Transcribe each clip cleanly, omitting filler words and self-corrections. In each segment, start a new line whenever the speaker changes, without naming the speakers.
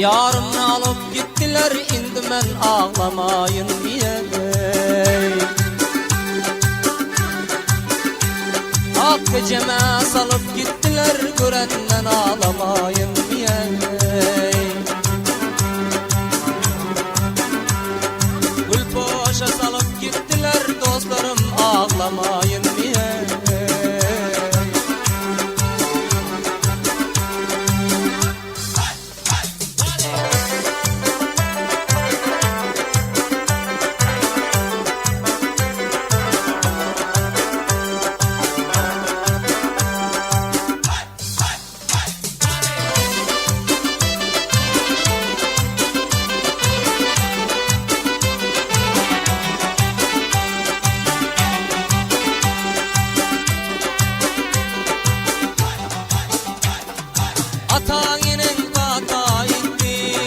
Yarımni alıp gittiler, indi men ağlamayın diye. Ak geceme salıp gittiler, görenden ağlamayın diye. Gül poşa salıp gittiler, dostlarım ağlamayın diye. Atağının bata itti,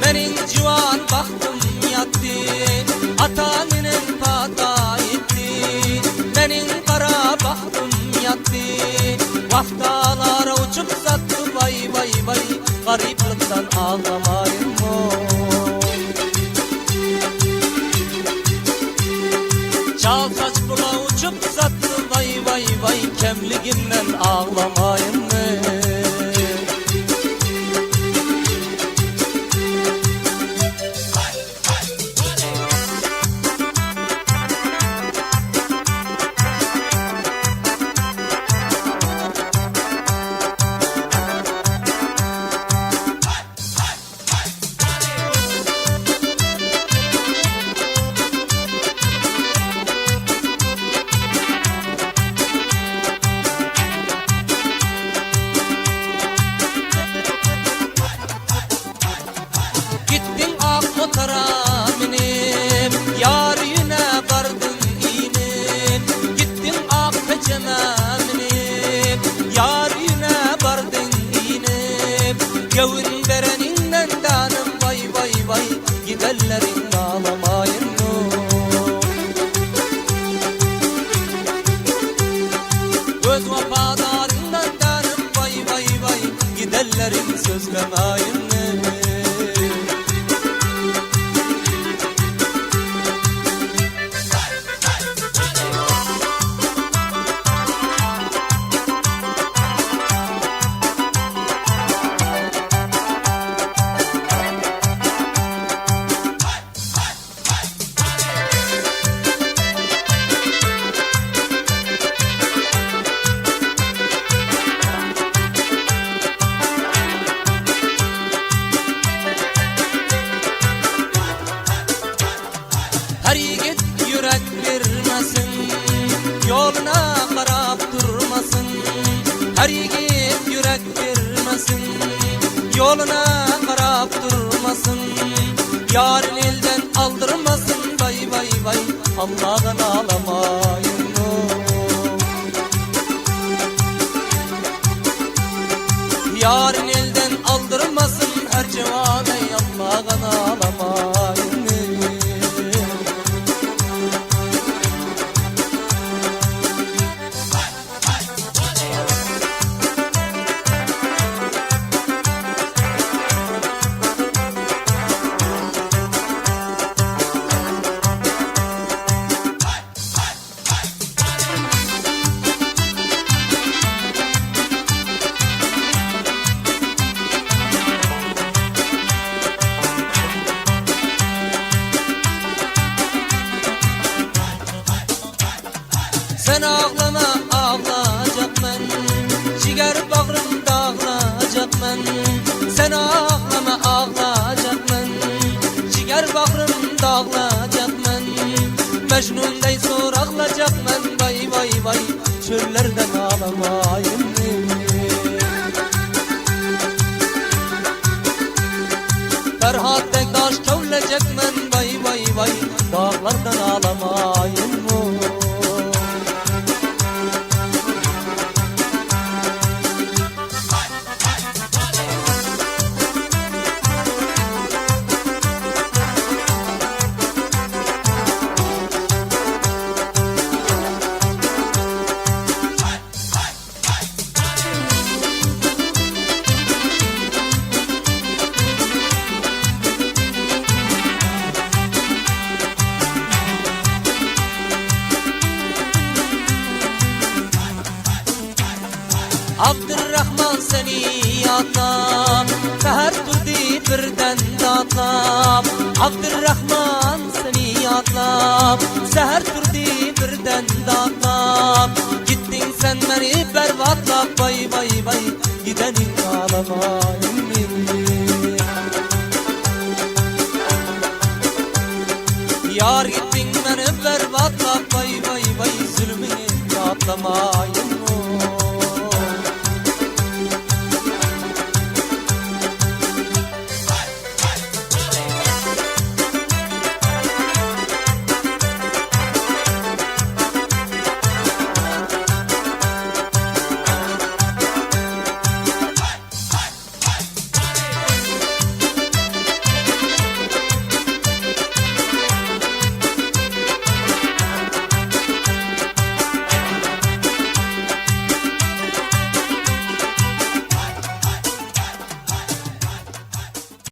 benim civan baktım yattı. Atağının bata itti, benim kara baktım yattı. Vahtalara uçup sattı, vay vay vay, gariplikten ağlamayın mı? Çal saç bula uçup sattı, vay vay vay, kemligimden ağlamayın mı? Gittin ak motora binip, yar yüne vardın inip. Gittin ak peçeme binip, yar yüne vardın inip. Gavun bereninden danım, vay vay vay, giderlerin ağlamayın mı? Göz vafadarından danım, vay vay vay, giderlerin sözlemeyin mı? Her yiğit yürek vermesin, yoluna karab durmasın. Her yiğit yürek vermesin, yoluna karab durmasın. Yarın elden aldırmasın, vay vay vay, Allah'tan ağlamayın mı? Yarın elden aldırmasın, her cevan ey, Allah'tan ağlamayın mı? Sen ağlama ağlayacak ben, ciger bağrım dağılacak ben. Sen ağlama ağlayacak ben, ciger bağrım dağılacak ben. Mecnun'day soraklayacak ben, vay vay vay, çöllerden ağlamayın mı? Ferhat Bektaş kavlayacak ben, vay vay vay, dağlardan ağlamayın mı? seni atlap Seher durdu birden datlap Abdurrahman seni atlap Seher durdu birden datlap Gittin sen beni berbatlap Vay vay vay gidenin ağlamayın Yar gittin beni berbatlap Vay vay vay zulmünü atlamayın